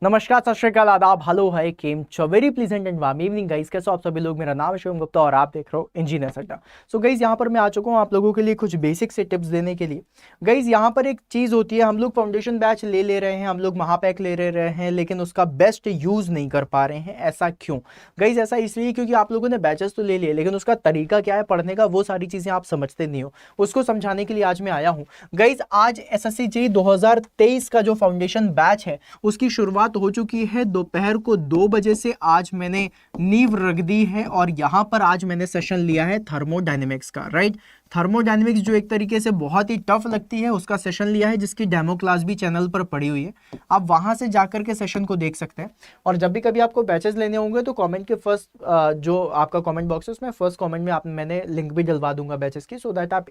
नमस्कार, सत श्री अकाल, आदाब, हेलो, है केम चो, very pleasant and warm evening guys. कैसे हो आप सभी लोग। मेरा नाम है शिवम गुप्ता और आप देख रहे हो इंजीनियर अड्डा। सो गाइस, यहाँ पर मैं आ चुका हूँ आप लोगों के लिए कुछ बेसिक से टिप्स देने के लिए। गाइस, यहाँ पर एक चीज़ होती है, हम लोग फाउंडेशन बैच ले रहे हैं, हम लोग महापैक ले रहे हैं, लेकिन उसका बेस्ट यूज़ नहीं कर पा रहे हैं। ऐसा क्यों गाइस? ऐसा इसलिए क्योंकि आप लोगों ने बैचेस तो ले लिए, लेकिन उसका तरीका क्या है पढ़ने का, वो सारी चीज़ें आप समझते नहीं हो। उसको समझाने के लिए आज मैं आया हूँ गाइस। आज SSC JEE 2023 का जो फाउंडेशन बैच है उसकी शुरुआत हो चुकी है। दोपहर को 2 बजे से आज मैंने नींव रख दी है और यहां पर आज मैंने सेशन लिया है थर्मोडायनेमिक्स का, राइट। थर्मोडायनेमिक्स जो एक तरीके से बहुत ही टफ लगती है, उसका सेशन लिया है, जिसकी डेमो क्लास भी चैनल पर पड़ी हुई है। आप वहां से जाकर के सेशन को देख सकते हैं। और जब भी कभी आपको बैचेस लेने होंगे तो कमेंट के फर्स्ट जो आपका कमेंट बॉक्स है उसमें फर्स्ट कमेंट में मैंने लिंक भी डलवा दूंगा बैचेस की, सो दैट आप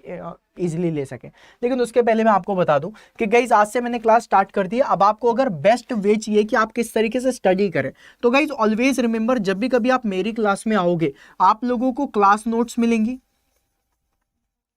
इजीली ले सकें। लेकिन उसके पहले मैं आपको बता दूं कि गाइज आज से मैंने क्लास स्टार्ट कर दी है। अब आपको अगर बेस्ट वे चाहिए कि आप किस तरीके से स्टडी करें, तो गाइज ऑलवेज रिमेंबर, जब भी कभी आप मेरी क्लास में आओगे आप लोगों को क्लास नोट्स मिलेंगी,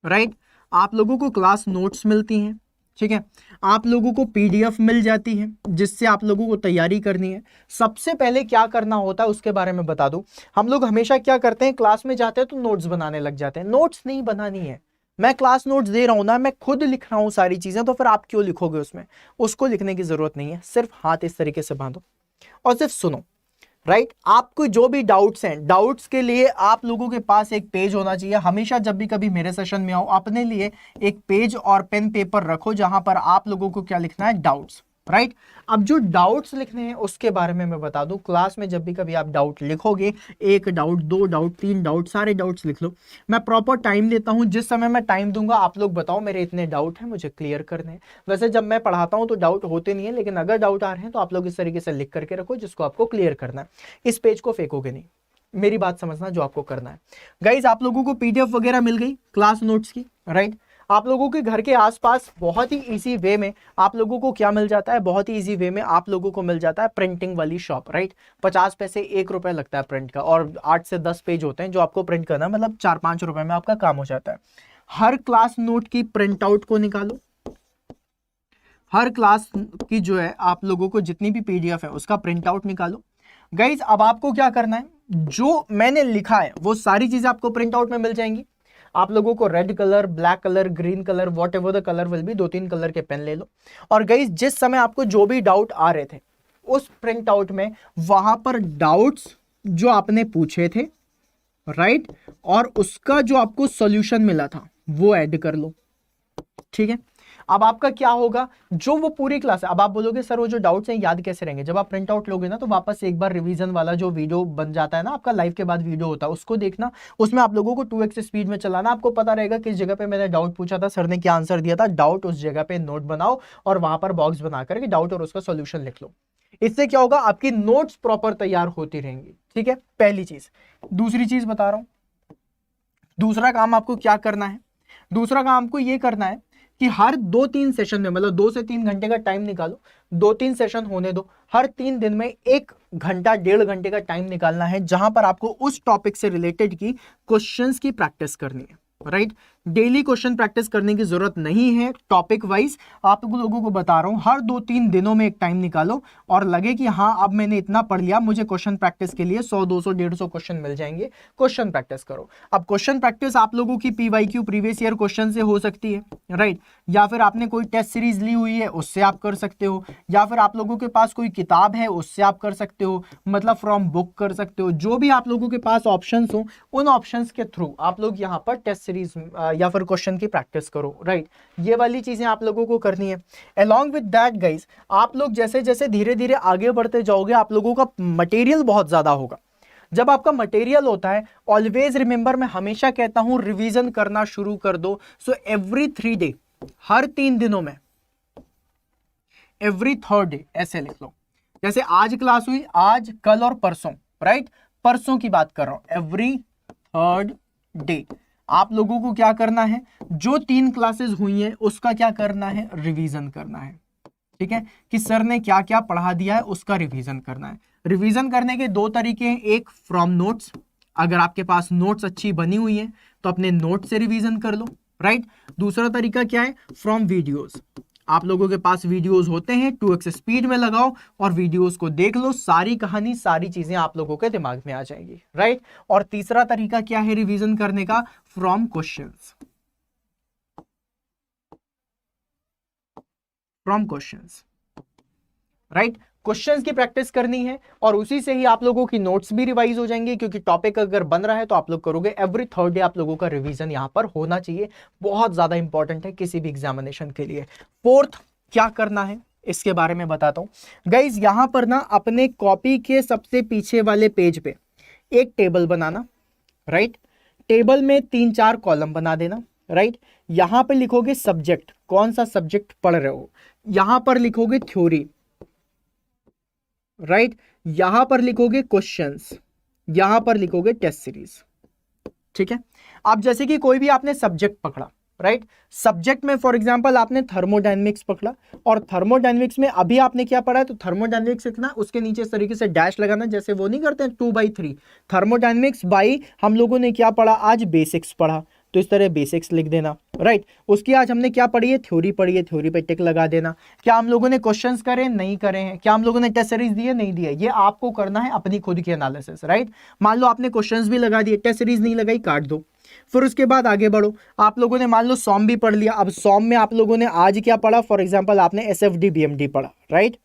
राइट। आप लोगों को क्लास नोट्स मिलती हैं, ठीक है। आप लोगों को PDF मिल जाती है जिससे आप लोगों को तैयारी करनी है। सबसे पहले क्या करना होता है उसके बारे में बता दूं। हम लोग हमेशा क्या करते हैं, क्लास में जाते हैं तो नोट्स बनाने लग जाते हैं। नोट्स नहीं बनानी है। मैं क्लास नोट्स दे रहा हूं ना, मैं खुद लिख रहा हूं सारी चीजें, तो फिर आप क्यों लिखोगे उसमें? उसको लिखने की जरूरत नहीं है। सिर्फ हाथ इस तरीके से बांधो और सिर्फ सुनो, राइट। आपको जो भी डाउट्स हैं, डाउट्स के लिए आप लोगों के पास एक पेज होना चाहिए। हमेशा जब भी कभी मेरे सेशन में आओ, अपने लिए एक पेज और पेन पेपर रखो जहां पर आप लोगों को क्या लिखना है, डाउट्स, राइट। अब जो डाउट्स लिखने हैं उसके बारे में मैं बता दूं। क्लास में जब भी कभी आप डाउट लिखोगे, 1 डाउट, 2 डाउट, 3 डाउट, सारे डाउट्स लिख लो। मैं प्रॉपर टाइम देता हूं, जिस समय मैं टाइम दूंगा आप लोग बताओ मेरे इतने डाउट हैं, मुझे क्लियर करने हैं। वैसे जब मैं पढ़ाता हूं तो डाउट होते नहीं है, लेकिन अगर डाउट आ रहे हैं तो आप लोग इस तरीके से लिख करके रखो जिसको आपको क्लियर करना है। इस पेज को फेंकोगे नहीं, मेरी बात समझना, जो आपको करना है। गाइज, आप लोगों को PDF वगैरह मिल गई क्लास नोट्स की, राइट। आप लोगों के घर के आसपास बहुत ही इजी वे में आप लोगों को क्या मिल जाता है, बहुत ही इजी वे में आप लोगों को मिल जाता है प्रिंटिंग वाली शॉप, राइट। 50 पैसे, 1 रुपए लगता है प्रिंट का, और 8 से 10 पेज होते हैं जो आपको प्रिंट करना है, मतलब 4-5 रुपए में आपका काम हो जाता है। हर क्लास नोट की प्रिंट आउट को निकालो। हर क्लास की जो है आप लोगों को जितनी भी PDF है उसका प्रिंट आउट निकालो। गाइज, अब आपको क्या करना है, जो मैंने लिखा है वो सारी चीजें आपको प्रिंट आउट में मिल जाएंगी। आप लोगों को red colour, black colour, green colour, what ever the colour will be, 2-3 colour के पेन ले लो। और गाइज, जिस समय आपको जो भी डाउट आ रहे थे उस प्रिंट आउट में वहां पर डाउट्स जो आपने पूछे थे, राइट, और उसका जो आपको सॉल्यूशन मिला था वो ऐड कर लो, ठीक है। अब आपका क्या होगा, जो वो पूरी क्लास है, अब आप बोलोगे सर वो जो डाउट्स हैं याद कैसे रहेंगे? जब आप प्रिंट आउट लोगे ना तो वापस एक बार रिवीजन वाला जो वीडियो बन जाता है ना आपका, लाइव के बाद वीडियो होता है, उसको देखना। उसमें आप लोगों को 2x स्पीड में चलाना, आपको पता रहेगा किस जगह पे मैंने डाउट पूछा था, सर ने क्या आंसर दिया था। डाउट उस जगह पे नोट बनाओ और वहां पर बॉक्स बना करके डाउट और उसका सोल्यूशन लिख लो। इससे क्या होगा, आपकी नोट्स प्रॉपर तैयार होती रहेंगी, ठीक है। पहली चीज। दूसरी चीज बता रहा हूं, दूसरा काम आपको क्या करना है। दूसरा काम आपको ये करना है कि हर 2-3 सेशन में, मतलब 2 से 3 घंटे का टाइम निकालो, 2-3 सेशन होने दो। हर 3 दिन में 1 घंटा, 1.5 घंटे का टाइम निकालना है जहां पर आपको उस टॉपिक से रिलेटेड की क्वेश्चंस की प्रैक्टिस करनी है, राइट। डेली क्वेश्चन प्रैक्टिस करने की जरूरत नहीं है, टॉपिक वाइज आप लोगों को बता रहा हूं। हर 2-3 दिनों में एक टाइम निकालो और लगे कि हाँ अब मैंने इतना पढ़ लिया, मुझे क्वेश्चन प्रैक्टिस के लिए 100, 200, 150 क्वेश्चन मिल जाएंगे। क्वेश्चन प्रैक्टिस करो। अब क्वेश्चन प्रैक्टिस आप लोगों की PYQ, प्रीवियस ईयर क्वेश्चन से हो सकती है, राइट, या फिर आपने कोई टेस्ट सीरीज ली हुई है उससे आप कर सकते हो, या फिर आप लोगों के पास कोई किताब है उससे आप कर सकते हो, मतलब फ्रॉम बुक कर सकते हो। जो भी आप लोगों के पास ऑप्शंस हो, उन ऑप्शंस के थ्रू आप लोग यहाँ पर टेस्ट सीरीज या फिर क्वेश्चन की प्रैक्टिस करो, राइट। ये वाली चीजें आप लोगों को करनी है। अलोंग विद दैट गाइज, आप लोग जैसे जैसे धीरे धीरे आगे बढ़ते जाओगे आप लोगों का मटेरियल बहुत ज्यादा होगा। जब आपका मटेरियल होता है, ऑलवेज रिमेंबर, मैं हमेशा कहता हूं रिवीजन करना शुरू कर दो। सो एवरी 3 डे, हर 3 दिनों में, एवरी 3rd डे ऐसे लिख लो। जैसे आज क्लास हुई, आज, कल और परसों, राइट, परसों की बात कर रहा हूं। एवरी 3rd डे आप लोगों को क्या करना है, जो 3 क्लासेस हुई हैं उसका क्या करना है, रिवीजन करना है, ठीक है। कि सर ने क्या क्या पढ़ा दिया है उसका रिवीजन करना है। रिवीजन करने के 2 तरीके हैं, एक फ्रॉम नोट्स, अगर आपके पास नोट्स अच्छी बनी हुई है तो अपने नोट से रिवीजन कर लो, राइट। दूसरा तरीका क्या है, फ्रॉम वीडियोस। आप लोगों के पास वीडियोस होते हैं, 2x स्पीड में लगाओ और वीडियोस को देख लो, सारी कहानी सारी चीजें आप लोगों के दिमाग में आ जाएंगी, राइट। और तीसरा तरीका क्या है रिवीजन करने का? From questions, from questions, right. Questions की प्रैक्टिस करनी है और उसी से ही आप लोगों की नोट्स भी रिवाइज हो जाएंगे, क्योंकि टॉपिक अगर बन रहा है तो आप लोग करोगे एवरी थर्ड डे, आप लोगों का रिवीजन यहां पर होना चाहिए, बहुत ज्यादा इंपॉर्टेंट है किसी भी एग्जामिनेशन के लिए। फोर्थ क्या करना है इसके बारे में बताता हूं गाइज। यहां पर ना अपने कॉपी के सबसे पीछे वाले पेज पे एक टेबल बनाना, राइट। टेबल में 3-4 कॉलम बना देना, राइट। यहां पर लिखोगे सब्जेक्ट, कौन सा सब्जेक्ट पढ़ रहे हो, यहां पर लिखोगे थ्योरी, राइट। यहां पर लिखोगे क्वेश्चंस, यहां पर लिखोगे टेस्ट सीरीज, ठीक है। अब जैसे कि कोई भी आपने सब्जेक्ट पकड़ा, राइट। सब्जेक्ट में फॉर एग्जांपल आपने थर्मोडायनेमिक्स पकड़ा और थर्मोडायनेमिक्स में अभी आपने क्या पढ़ा है, तो थर्मोडायनेमिक्स लिखना, उसके नीचे इस तरीके से डैश लगाना, जैसे वो नहीं करते हैं 2/3। थर्मोडायनेमिक्स बाई हम लोगों ने क्या पढ़ा आज? बेसिक्स पढ़ा, तो इस तरह बेसिक्स लिख देना, राइट। उसकी आज हमने क्या पढ़ी है? थ्योरी पढ़ी है, थ्योरी पे टिक लगा देना। क्या हम लोगों ने क्वेश्चंस करे? नहीं करे हैं। क्या हम लोगों ने टेस्ट सीरीज दी है? नहीं दी है। ये आपको करना है अपनी खुद की एनालिसिस, राइट। मान लो आपने क्वेश्चंस भी लगा दिए, टेस्ट सीरीज नहीं लगाई, काट दो। फिर उसके बाद आगे बढ़ो, आप लोगों ने मान लो सॉम भी पढ़ लिया। अब सॉम में आप लोगों ने आज क्या पढ़ा? फॉर एग्जाम्पल आपने SFD BMD पढ़ा, राइट।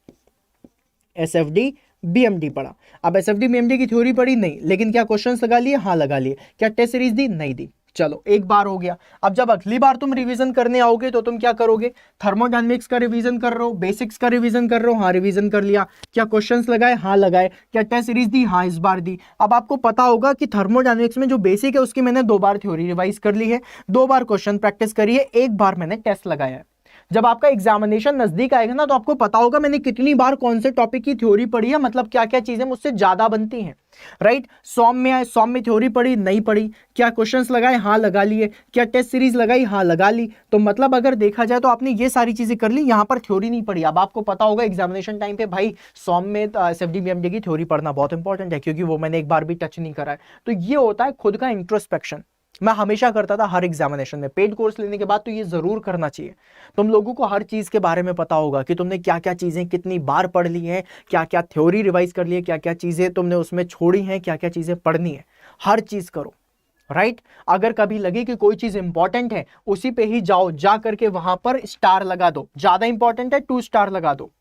SFD BMD पढ़ा। अब SFD BMD की थ्योरी पढ़ी? नहीं, लेकिन क्या क्वेश्चंस लगा लिए? हाँ लगा लिए। क्या टेस्ट सीरीज दी? नहीं दी। चलो एक बार हो गया। अब जब अगली बार तुम रिवीजन करने आओगे तो तुम क्या करोगे? थर्मोडायनेमिक्स का रिवीजन कर रहे हो, बेसिक्स का रिवीजन कर रहे हो, हाँ रिवीजन कर लिया। क्या क्वेश्चंस लगाए? हाँ लगाए। क्या टेस्ट सीरीज दी? हाँ इस बार दी। अब आपको पता होगा कि थर्मोडायनेमिक्स में जो बेसिक है उसकी मैंने 2 बार थ्योरी रिवाइज कर ली है, 2 बार क्वेश्चन प्रैक्टिस करी है, 1 बार मैंने टेस्ट लगाया है। जब आपका एग्जामिनेशन नजदीक आएगा ना तो आपको पता होगा मैंने कितनी बार कौन से टॉपिक की थ्योरी पढ़ी है, मतलब क्या क्या चीजें मुझसे ज्यादा बनती हैं, राइट। सॉम में आए, सॉम में थ्योरी पढ़ी? नहीं पढ़ी। क्या क्वेश्चंस लगाए? हाँ लगा लिए। क्या टेस्ट सीरीज लगाई? हाँ लगा ली। तो मतलब अगर देखा जाए तो आपने ये सारी चीजें कर ली, यहां पर थ्योरी नहीं पढ़ी। अब आपको पता होगा एग्जामिनेशन टाइम पे भाई सॉम में SFD BMD की थ्योरी पढ़ना बहुत इंपॉर्टेंट है, क्योंकि वो मैंने एक बार भी टच नहीं करा है। तो ये होता है खुद का इंट्रोस्पेक्शन। मैं हमेशा करता था हर एग्जामिनेशन में, पेड कोर्स लेने के बाद तो ये जरूर करना चाहिए। तुम लोगों को हर चीज के बारे में पता होगा कि तुमने क्या क्या चीजें कितनी बार पढ़ ली हैं, क्या क्या थ्योरी रिवाइज कर ली है, क्या क्या चीजें तुमने उसमें छोड़ी हैं, क्या क्या चीजें पढ़नी है। हर चीज करो, राइट। अगर कभी लगे कि कोई चीज इंपॉर्टेंट है उसी पे ही जाओ, जा करके वहां पर स्टार लगा दो। ज्यादा इंपॉर्टेंट है 2 स्टार लगा दो,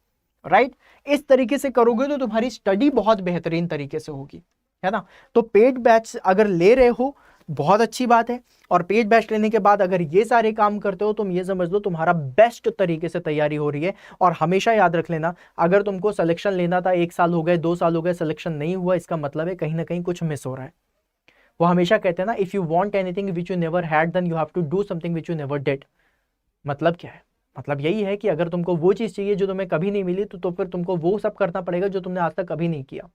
राइट। इस तरीके से करोगे तो तुम्हारी स्टडी बहुत बेहतरीन तरीके से होगी, है ना। तो पेड बैच अगर ले रहे हो बहुत अच्छी बात है, और पेड बैच लेने के बाद अगर ये सारे काम करते हो तुम ये समझ लो तुम्हारा बेस्ट तरीके से तैयारी हो रही है। और हमेशा याद रख लेना, अगर तुमको सिलेक्शन लेना था, 1 साल हो गए, 2 साल हो गए, सिलेक्शन नहीं हुआ, इसका मतलब है कहीं ना कहीं कुछ मिस हो रहा है। वो हमेशा कहते हैं ना, if you want anything which you never had then you have to do something which you never did. मतलब क्या है? मतलब यही है कि अगर तुमको वो चीज चाहिए जो तुम्हें कभी नहीं मिली, तो फिर तुमको वो सब करना पड़ेगा जो तुमने आज तक कभी नहीं किया।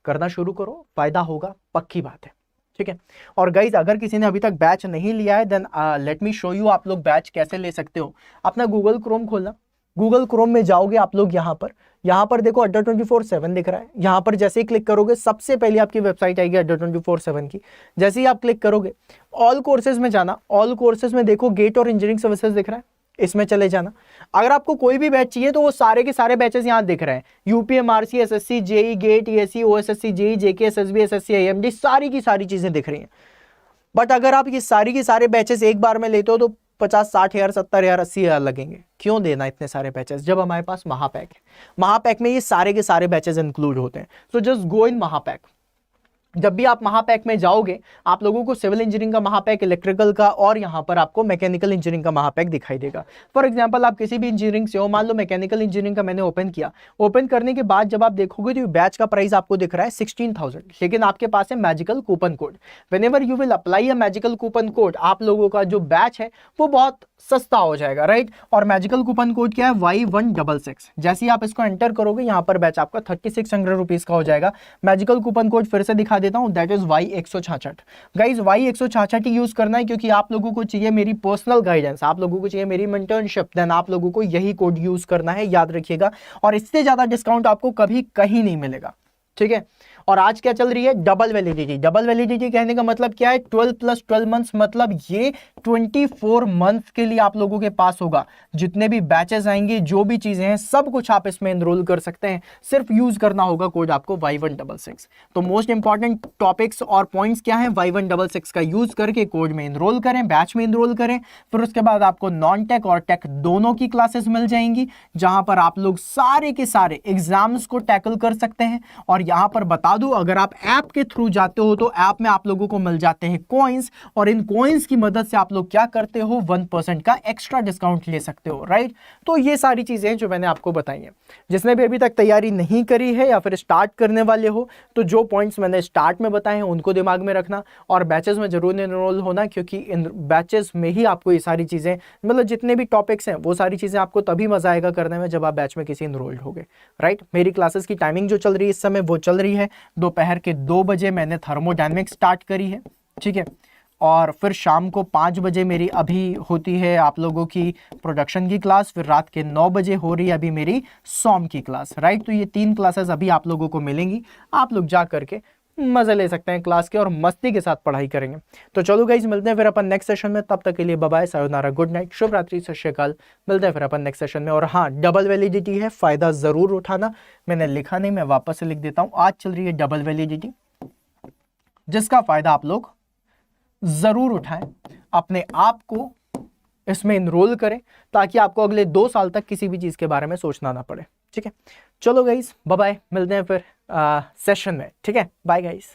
करना शुरू करो, फायदा होगा, पक्की बात है, ठीक है। और गाइज अगर किसी ने अभी तक बैच नहीं लिया है then let me show you आप लोग बैच कैसे ले सकते हो। अपना गूगल क्रोम खोलना, गूगल क्रोम में जाओगे आप लोग, यहाँ पर देखो अड्डा 24/7 दिख रहा है। यहाँ पर जैसे ही क्लिक करोगे सबसे पहले आपकी वेबसाइट आएगी अड्डा 24/7 की। जैसे ही आप क्लिक करोगे ऑल कोर्सेज में जाना, ऑल कोर्सेज में देखो गेट और इंजीनियरिंग सर्विसेज दिख रहा है, इसमें चले जाना। अगर आपको कोई भी बैच चाहिए तो वो सारे के सारे बैचेस यहाँ दिख रहे हैं, UPMRC, SSC, JEE, GATE, ESE, OSSC, JEE, JK, SSB, SSC, IMD, सारी की सारी चीजें दिख रही हैं। बट अगर आप ये सारी के सारे बैचेस एक बार में लेते हो तो 50-60 हज़ार, 70 हज़ार, 80 हज़ार लगेंगे। क्यों देना इतने सारे बैचेस जब हमारे पास महापैक है। महापैक में ये सारे के सारे बैचेस इंक्लूड होते हैं। सो जस्ट गो इन महापैक। जब भी आप महापैक में जाओगे आप लोगों को सिविल इंजीनियरिंग का महापैक, इलेक्ट्रिकल का, और यहाँ पर आपको मैकेनिकल इंजीनियरिंग का महापैक दिखाई देगा। फॉर एग्जांपल आप किसी भी इंजीनियरिंग से हो, मान लो मैकेनिकल इंजीनियरिंग का मैंने ओपन किया, ओपन करने के बाद जब आप देखोगे तो बैच का प्राइस आपको दिख रहा है 16,000, लेकिन आपके पास है magical coupon code. Whenever you will apply a magical coupon code, आप लोगों का जो बैच है वो बहुत सस्ता हो जाएगा, राइट। और मैजिकल कूपन कोड क्या है? Y166। जैसे ही आप इसको एंटर करोगे यहाँ पर बैच आपका 3600 रुपीज का हो जाएगा। मैजिकल कूपन कोड फिर से दिखा देता हूं, that is Y166। Guys Y166 he use करना है क्योंकि आप लोगों को चाहिए मेरी पर्सनल गाइडेंस, आप लोगों को चाहिए मेरी मेंटरशिप, देन आप लोगों को यही कोड यूज करना है, याद रखिएगा। और इससे ज्यादा डिस्काउंट आपको कभी कहीं नहीं मिलेगा, ठीक है। और आज क्या चल रही है, डबल वैलिडिटी। डबल वैलिडिटी कहने का मतलब क्या है, 12 + 12 मंथ्स, मतलब ये 24 मंथ के लिए आप लोगों के पास होगा। जितने भी बैचेस आएंगे, जो भी चीजें हैं, सब कुछ आप इसमें एनरोल कर सकते हैं। सिर्फ यूज करना होगा कोड आपको Y166। तो मोस्ट इंपॉर्टेंट टॉपिक्स और पॉइंट्स क्या है, Y166 का यूज करके कोड में एनरोल करें, बैच में एनरोल करें। फिर उसके बाद आपको नॉन टेक और टेक दोनों की क्लासेस मिल जाएंगी, जहां पर आप लोग सारे के सारे एग्जाम्स को टैकल कर सकते हैं। और यहां पर बता दूं, अगर आप ऐप के थ्रू जाते हो तो ऐप में आप लोगों को मिल जाते हैं कॉइन्स, और इन कॉइन्स की मदद से आप लोग क्या करते हो, 1% का एक्स्ट्रा डिस्काउंट ले सकते हो, राइट। तो ये सारी चीजें जो मैंने आपको बताई हैं। जिसने भी अभी तक तैयारी नहीं करी है या फिर स्टार्ट करने वाले हो, तो जो पॉइंट्स मैंने स्टार्ट में बताए हैं उनको दिमाग में रखना, और बैचेस में जरूर एनरोल होना, क्योंकि इन बैचेस में ही आपको ये सारी चीजें, मतलब जितने भी टॉपिक्स हैं वो सारी चीजें आपको तभी मजा आएगा करने में जब आप बैच में किसी एनरोल्ड होगे, राइट। मेरी क्लासेस की टाइमिंग जो चल रही है इस समय, वो चल रही है दोपहर के 2 बजे मैंने थर्मोडायनेमिक्स स्टार्ट करी है, ठीक है। और फिर शाम को 5 बजे मेरी अभी होती है आप लोगों की प्रोडक्शन की क्लास, फिर रात के 9 बजे हो रही है अभी मेरी सॉम की क्लास, राइट। तो ये 3 क्लासेस अभी आप लोगों को मिलेंगी, आप लोग जा करके मजे ले सकते हैं क्लास के और मस्ती के साथ पढ़ाई करेंगे। तो चलो गाइज, मिलते हैं फिर अपन नेक्स्ट सेशन में। तब तक के लिए bye bye, sayonara, good night, शुभ रात्रि, सत श्री अकाल। मिलते हैं फिर अपन नेक्स्ट सेशन में। और हाँ, डबल वैलिडिटी है, फायदा जरूर उठाना। मैंने लिखा नहीं, मैं वापस से लिख देता हूं। आज चल रही है डबल वैलिडिटी, जिसका फायदा आप लोग जरूर उठाएं, अपने आप को इसमें इनरोल करें, ताकि आपको अगले 2 साल तक किसी भी चीज के बारे में सोचना ना पड़े, ठीक है। चलो गाइज, बाय बाय, मिलते हैं फिर सेशन में, ठीक है। Bye guys.